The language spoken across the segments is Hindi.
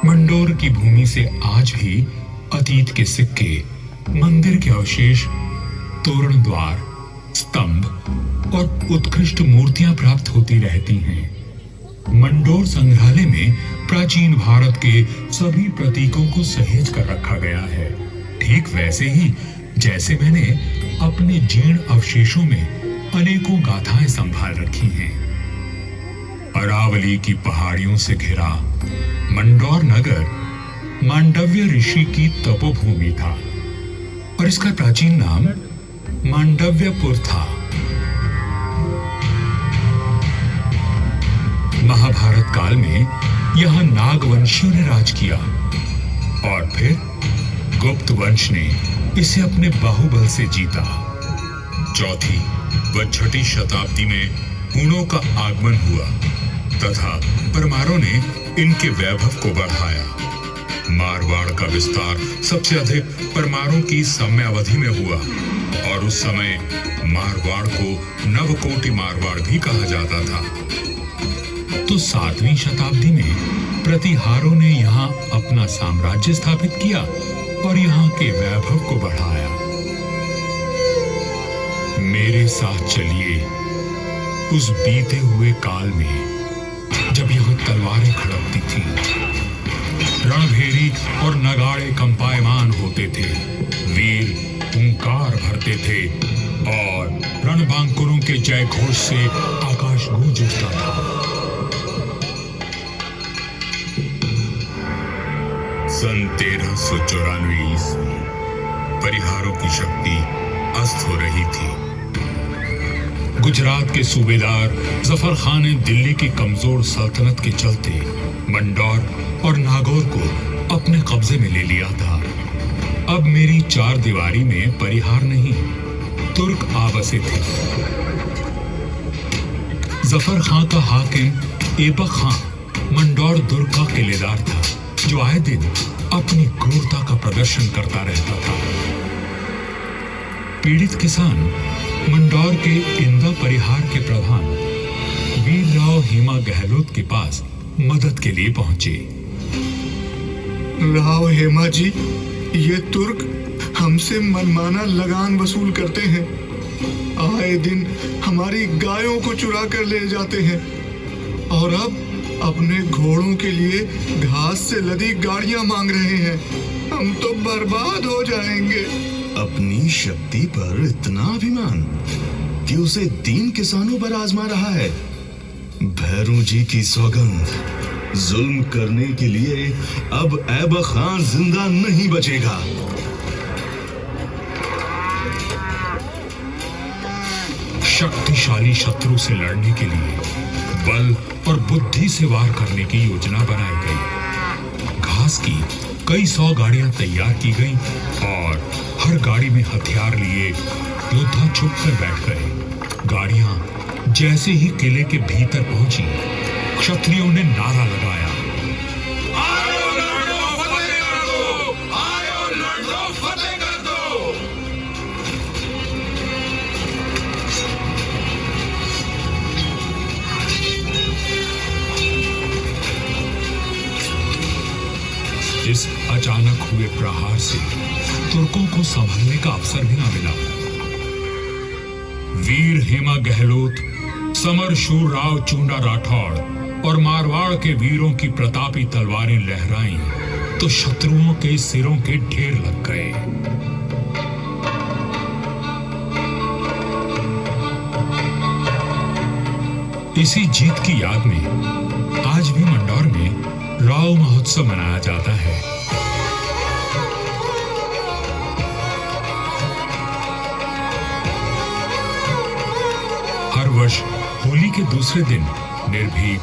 मंडोर की भूमि से आज भी अतीत के सिक्के, मंदिर के अवशेष, तोरण द्वार, स्तंभ और उत्कृष्ट मूर्तियां प्राप्त होती रहती हैं। मंडोर संग्रहालय में प्राचीन भारत के सभी प्रतीकों को सहेज कर रखा गया है, ठीक वैसे ही जैसे मैंने अपने जीर्ण अवशेषों में अनेकों गाथाएं संभाल रखी हैं। अरावली की पहाड़ियों से घिरा मंडोर नगर मांडव्य ऋषि की तपोभूमि था और इसका प्राचीन नाम मांडव्यपुर था। महाभारत काल में यहां नागवंशियों ने राज किया और फिर गुप्त वंश ने इसे अपने बाहुबल से जीता। चौथी व छठी शताब्दी में हुणों का आगमन हुआ तथा परमारों ने इनके वैभव को बढ़ाया। मारवाड़ का विस्तार सबसे अधिक परमारों की समयावधि में हुआ और उस समय मारवाड़ को नवकोटि मारवाड़ भी कहा जाता था। तो 7वीं शताब्दी में प्रतिहारों ने यहाँ अपना साम्राज्य स्थापित किया और यहाँ के वैभव को बढ़ाया। मेरे साथ चलिए उस बीते हुए काल में जब यहाँ तलवारें खड़कती थी, रणभेरी और नगाड़े कंपायमान होते थे, वीर हुंकार भरते थे और रणबांकुरों के जय घोष से आकाश गूंज उठता था। सन 1394 ईस्वी परिहारों की शक्ति अस्त हो रही थी। गुजरात के सूबेदार जफर खान ने दिल्ली की कमजोर सल्तनत के चलते मंडोर और नागौर को अपने कब्जे में ले लिया था। अब मेरी चार दीवारी में परिहार नहीं, तुर्क आबसे थे। जफर खान का हाकिम ऐबक खान मंडोर दुर्ग का किलेदार था, जो आए दिन अपनी क्रूरता का प्रदर्शन करता रहता था। पीड़ित किसान मंडोर के इंदा परिहार के प्रधान वीरराव हेमा गहलोत के पास मदद के लिए पहुंचे। राव हेमा जी, ये तुर्क हमसे मनमाना लगान वसूल करते हैं। आए दिन हमारी गायों को चुरा कर ले जाते हैं और अब अपने घोड़ों के लिए घास से लदी गाड़ियां मांग रहे हैं। हम तो बर्बाद हो जाएंगे। अपनी शक्ति पर इतना अभिमान कि उसे 3 किसानों पर आजमा रहा है। भैरू जी की सौगंध, जुल्म करने के लिए अब ऐबक खान जिंदा नहीं बचेगा। शक्तिशाली शत्रु से लड़ने के लिए बल और बुद्धि से वार करने की योजना बनाई गई। घास की कई 100 गाड़ियां तैयार की गईं और हर गाड़ी में हथियार लिए योद्धा छुपकर बैठ गए। गाड़ियां जैसे ही किले के भीतर पहुंची, क्षत्रियों ने नारा लगाया, आयो लड़ो फतेह कर दो, आयो लड़ो फतेह कर दो। इस अचानक हुए प्रहार से तुर्कों को संभलने का अवसर भी न मिला। वीर हेमा गहलोत, समर शूर राव चूंडा राठौड़ और मारवाड़ के वीरों की प्रतापी तलवारें लहराईं तो शत्रुओं के सिरों के ढेर लग गए। इसी जीत की याद में आज भी मंडोर में राव महोत्सव मनाया जाता है। हर वर्ष होली के दूसरे दिन निर्भीक,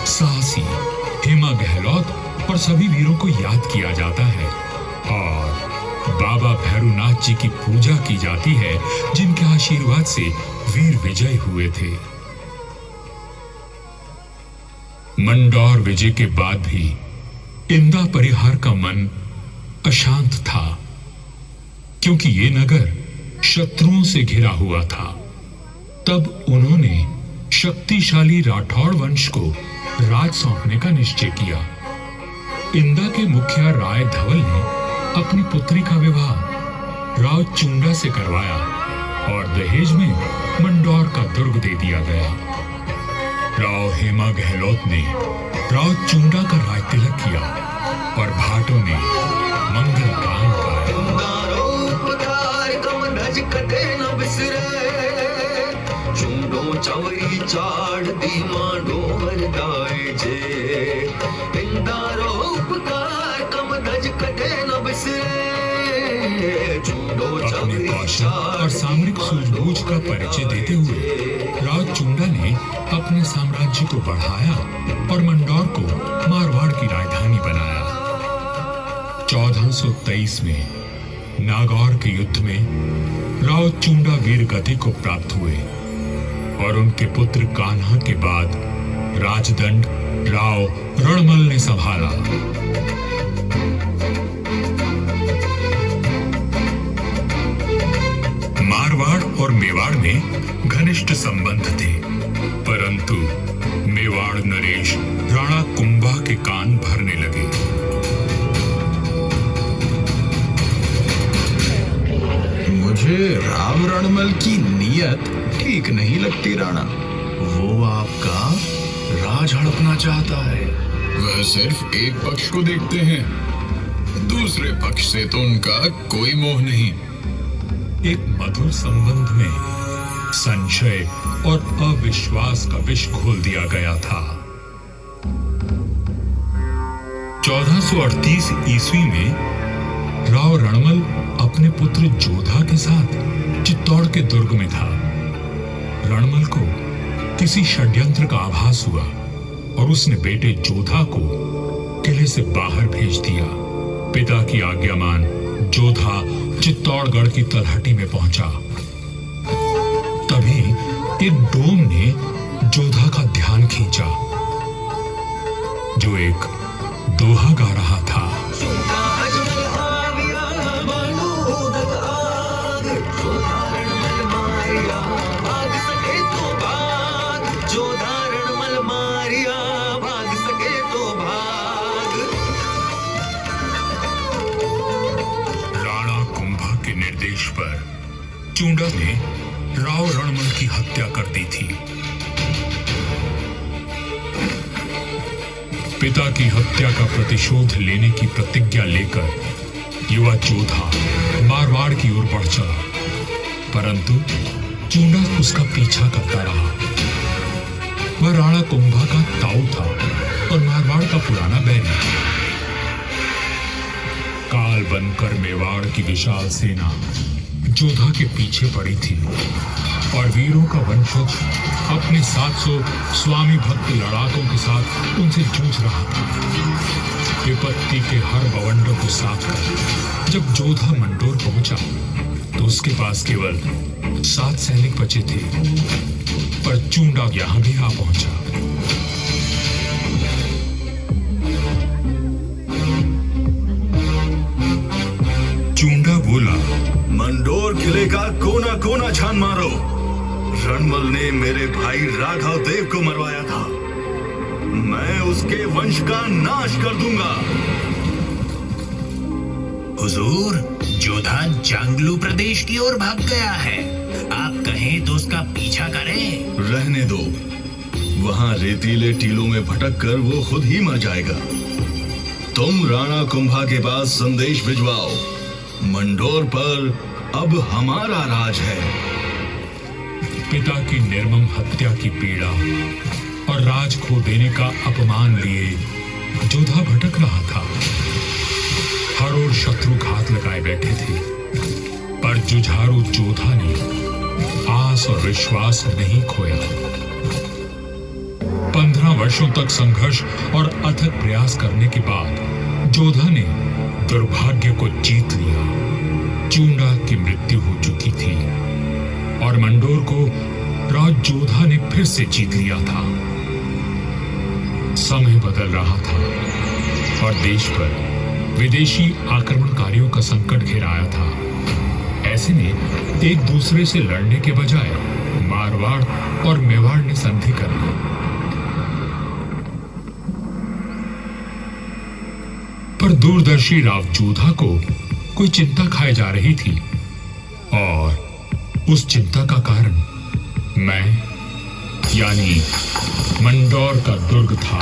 साहसी हेमा गहलोत और सभी वीरों को याद किया जाता है और बाबा भैरूनाथ जी की पूजा की जाती है, जिनके आशीर्वाद से वीर विजय हुए थे। मंडोर विजय के बाद भी इंदा परिहार का मन अशांत था, क्योंकि ये नगर शत्रुओं से घिरा हुआ था। तब उन्होंने शक्तिशाली राठौड़ वंश को राज सौंपने का निश्चय किया। इंदा के मुखिया राय धवल ने अपनी पुत्री का विवाह राव चुंडा से करवाया और दहेज में मंडौर का दुर्ग दे दिया गया। राव हेमा गहलोत ने राव चुंडा का राज तिलक किया और भाटों ने मंगल गान गाया। चवरी चाड़ दी मांडो वरदाए जे इंदारो उपकार कम नज कटे न बिसरे चूडो अपने कौशल और सामरिक सूझबूझ का परिचय देते हुए राव चुंडा ने अपने साम्राज्य को बढ़ाया और मंडौर को मारवाड़ की राजधानी बनाया। 1423 में नागौर के युद्ध में राव चुंडा वीर गति को प्राप्त हुए और उनके पुत्र कान्हा के बाद राजदंड राव रणमल ने संभाला। मारवाड़ और मेवाड़ में घनिष्ठ संबंध थे, परंतु मेवाड़ नरेश राणा कुंभा के कान भरने लगे। मुझे राव रणमल की नीयत ठीक नहीं लगती राणा। वो आपका राज हड़पना चाहता है। वह सिर्फ एक पक्ष को देखते हैं, दूसरे पक्ष से तो उनका कोई मोह नहीं। एक मधुर संबंध में संशय और अविश्वास का विष घोल दिया गया था। 1438 ईस्वी में राव रणमल अपने पुत्र जोधा के साथ चित्तौड़ के दुर्ग में था। रणमल को किसी षड्यंत्र का आभास हुआ और उसने बेटे जोधा को किले से बाहर भेज दिया। पिता की आज्ञा मान जोधा चित्तौड़गढ़ की तलहटी में पहुंचा। तभी एक डोम ने जोधा का ध्यान खींचा, जो एक दोहा गा रहा था। पर चुंडा ने राव रणमल की हत्या कर दी थी। पिता की हत्या का प्रतिशोध लेने की प्रतिज्ञा लेकर युवा जोधा मारवाड़ की ओर बढ़ चला, परंतु चुंडा उसका पीछा करता रहा। वह राणा कुंभा का ताऊ था और मारवाड़ का पुराना बैरी। काल बनकर मेवाड़ की विशाल सेना जोधा के पीछे पड़ी थी और वीरों का वंशज अपने 700 स्वामी भक्त लड़ाकों के साथ उनसे जूझ रहा था। विपत्ति के हर बवंडर को साथ कर जब जोधा मंडोर पहुंचा तो उसके पास केवल 7 सैनिक बचे थे, पर चुंडा यहां भी आ पहुंचा। चुंडा बोला, मंडोर किले का कोना कोना छान मारो। रणमल ने मेरे भाई राघव देव को मरवाया था, मैं उसके वंश का नाश कर दूंगा। हुजूर, जोधा जांगलू प्रदेश की ओर भाग गया है। आप कहें तो उसका पीछा करें। रहने दो, वहां रेतीले टीलों में भटक कर वो खुद ही मर जाएगा। तुम राणा कुंभा के पास संदेश भिजवाओ, मंडोर पर अब हमारा राज है। पिता की निर्मम हत्या की पीड़ा और राज खो देने का अपमान लिए जोधा भटक रहा था। हर ओर शत्रु घात लगाए बैठे थे, पर जुझारू जोधा ने आस और विश्वास नहीं खोया। 15 वर्षों तक संघर्ष और अथक प्रयास करने के बाद जोधा ने दुर्भाग्य को जीत लिया। चुंडा की मृत्यु हो चुकी थी और मंडोर को राज जोधा ने फिर से जीत लिया था। समय बदल रहा था और देश पर विदेशी आक्रमणकारियों का संकट घेराया था। ऐसे में एक दूसरे से लड़ने के बजाय मारवाड़ और मेवाड़ ने संधि कर ली। पर दूरदर्शी राव जोधा को कोई चिंता खाए जा रही थी और उस चिंता का कारण मैं यानी मंडोर का दुर्ग था।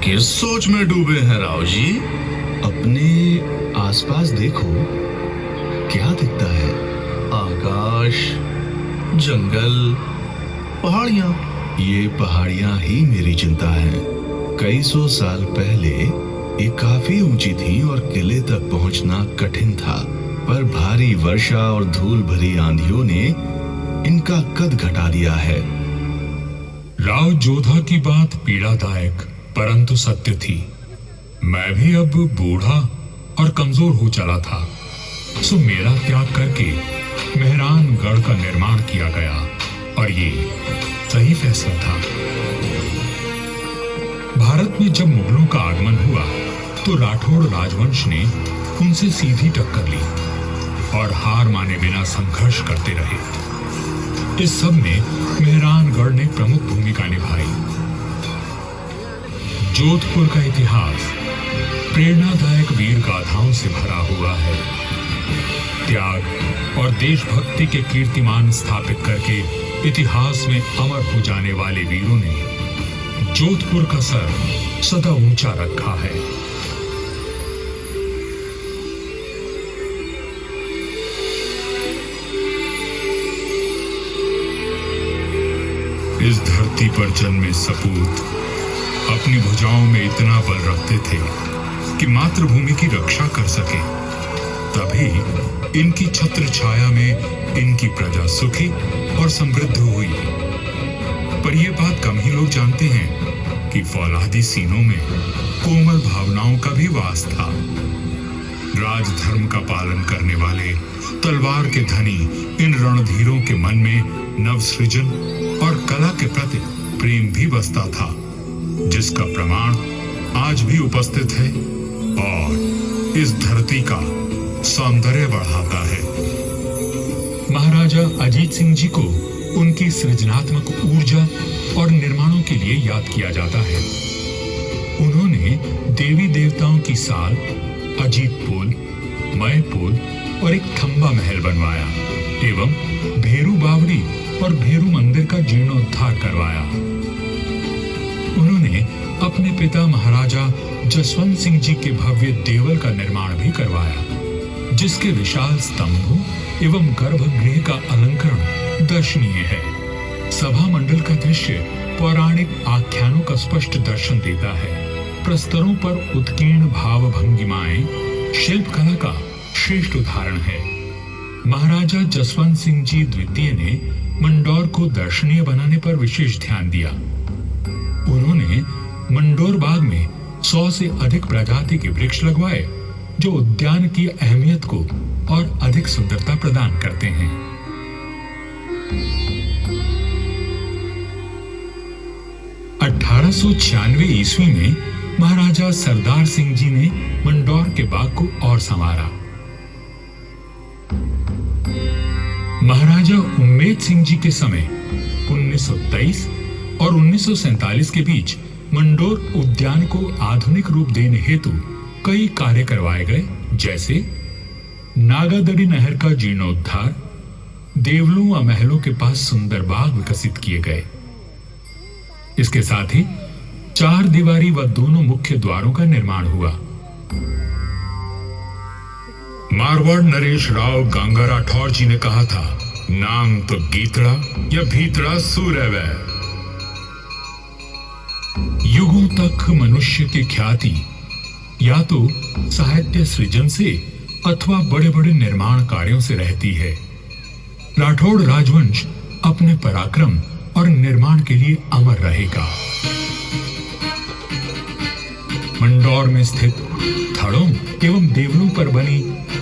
किस सोच में डूबे हैं राव जी? अपने आसपास देखो, क्या दिखता है? आकाश, जंगल, पहाड़ियां। ये पहाड़ियां ही मेरी चिंता है। कई सौ साल पहले ये काफी ऊंची थी और किले तक पहुंचना कठिन था, पर भारी वर्षा और धूल भरी आंधियों ने इनका कद घटा दिया है। राव जोधा की बात पीड़ादायक परंतु सत्य थी। मैं भी अब बूढ़ा और कमजोर हो चला था, सो मेरा त्याग करके मेहरानगढ़ का निर्माण किया गया और ये सही फैसला था। भारत में जब मुगलों का आगमन हुआ तो राठौड़ राजवंश ने उनसे सीधी टक्कर ली और हार माने बिना संघर्ष करते रहे। इस सब में मेहरानगढ़ ने प्रमुख भूमिका निभाई। जोधपुर का इतिहास प्रेरणादायक वीर गाथाओं से भरा हुआ है। त्याग और देशभक्ति के कीर्तिमान स्थापित करके इतिहास में अमर हो जाने वाले वीरों ने जोधपुर का सर सदा ऊंचा रखा है। इस धरती पर जन्मे सपूत अपनी भुजाओं में इतना बल रखते थे कि मातृभूमि की रक्षा कर सके, तभी इनकी छत्र छाया में इनकी प्रजा सुखी और समृद्ध हुई। पर यह बात कम ही लोग जानते हैं कि फौलादी सीनों में कोमल भावनाओं का भी वास था। राजधर्म का पालन करने वाले तलवार के धनी इन रणधीरों के मन में नवसृजन और कला के प्रति प्रेम भी बसता था, जिसका प्रमाण आज भी उपस्थित है और इस धरती का सौंदर्य बढ़ाता है। महाराजा अजीत सिंह जी को उनकी सृजनात्मक ऊर्जा और निर्माणों के लिए याद किया जाता है। उन्होंने देवी देवताओं की साल, अजीत पोल, मय पोल और एक खंबा महल बनवाया एवं भेरू बावड़ी और भेरू मंदिर का जीर्णोद्धार करवाया। उन्होंने अपने पिता महाराजा जसवंत सिंह जी के भव्य देवल का निर्माण भी करवाया, जिसके विशाल स्तंभों एवं गर्भगृह का अलंकरण दर्शनीय है। सभा मंडल का दृश्य पौराणिक आख्यानों का स्पष्ट दर्शन देता है। प्रस्तरों पर उत्कीर्ण भाव भंगिमाएं शिल्पकला का श्रेष्ठ उदाहरण है। महाराजा जसवंत सिंह जी द्वितीय ने मंडौर को दर्शनीय बनाने पर विशेष ध्यान दिया। उन्होंने मंडोर बाग में 100 से अधिक प्रजाति के वृक्ष लगवाए, जो उद्यान की अहमियत को और अधिक सुंदरता प्रदान करते हैं। ईस्वी में महाराजा सरदार सिंह जी ने मंडौर के बाग को और संवारा। महाराजा उम्मेद सिंह जी के समय 1923 और 1947 के बीच मंडोर उद्यान को आधुनिक रूप देने हेतु कई कार्य करवाए गए, जैसे नागादड़ी नहर का जीर्णोद्धार, देवलों व महलों के पास सुंदर बाग विकसित किए गए। इसके साथ ही 4 दीवारी व दोनों मुख्य द्वारों का निर्माण हुआ। मारवाड़ नरेश राव गंगा राठौर जी ने कहा था, नाम तो गीतड़ा या भीतड़ा सूर्य वै। युगों तक मनुष्य की ख्याति या तो साहित्य सृजन से अथवा बड़े बड़े निर्माण कार्यों से रहती है। राठौड़ राजवंश अपने पराक्रम और निर्माण के लिए अमर रहेगा। मंडौर में स्थित थड़ों एवं देवलों पर बनी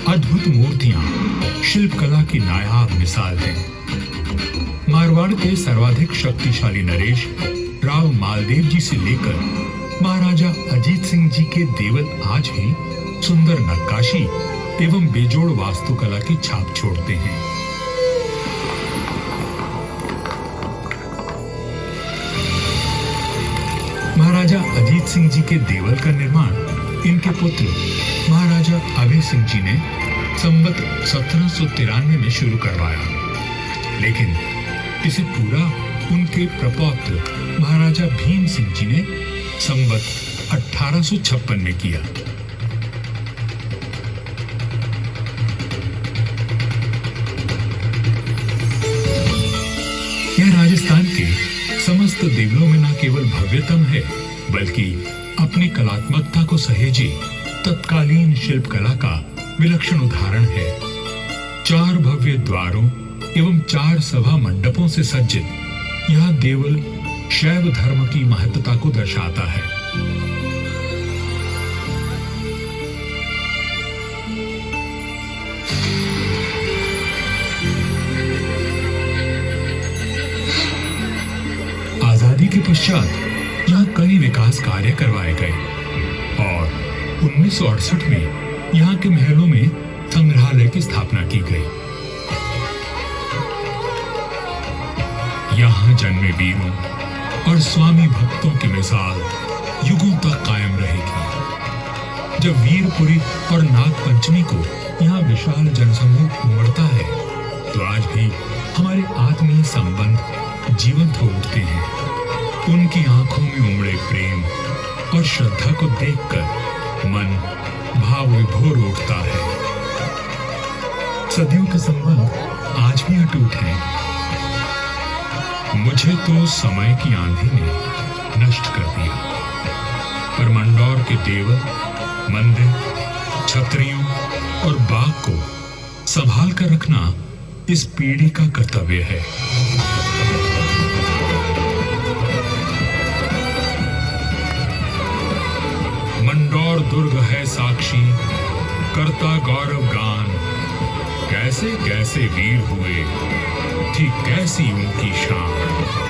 अद्भुत मूर्तियां शिल्पकला की नायाब मिसाल हैं। मारवाड़ के सर्वाधिक शक्तिशाली नरेश राव मालदेव जी से लेकर महाराजा अजीत सिंह जी के देवल आज भी सुंदर नक्काशी एवं बेजोड़ वास्तुकला की छाप छोड़ते हैं। महाराजा अजीत सिंह जी के देवल का निर्माण इनके पुत्र महाराजा अभय सिंह जी ने संवत 1793 में शुरू करवाया, लेकिन इसे पूरा उनके प्रपौत्र महाराजा भीम सिंह जी ने संवत 1856 में किया। यह राजस्थान के समस्त देवलों में न केवल भव्यतम है, बल्कि अपनी कलात्मकता को सहेजे तत्कालीन शिल्पकला का विलक्षण उदाहरण है। 4 भव्य द्वारों एवं 4 सभा मंडपों से सज्जित यह देवल शैव धर्म की महत्ता को दर्शाता है। आजादी के पश्चात यहाँ कई विकास कार्य करवाए गए और 1968 में यहाँ के महलों में संग्रहालय की स्थापना की गई। यहाँ जन्मे वीरों और स्वामी भक्तों की मिसाल युगों तक कायम रहेगी। जब वीरपुरी और नाग पंचमी को यहाँ विशाल जनसमूह उमड़ता है, तो आज भी हमारे आत्मीय संबंध जीवंत हो उठते हैं। उनकी आंखों में उमड़े प्रेम और श्रद्धा को देखकर मन भाव विभोर उठता है। सदियों के संबंध आज भी अटूट हैं। मुझे तो समय की आंधी ने नष्ट कर दिया, पर मंदौर के देवल, मंदिर, छतरियों और बाग को संभाल कर रखना इस पीढ़ी का कर्तव्य है। मंदौर दुर्ग है साक्षी, करता गौरव गान, कैसे कैसे वीर हुए, थी कैसी उनकी शान।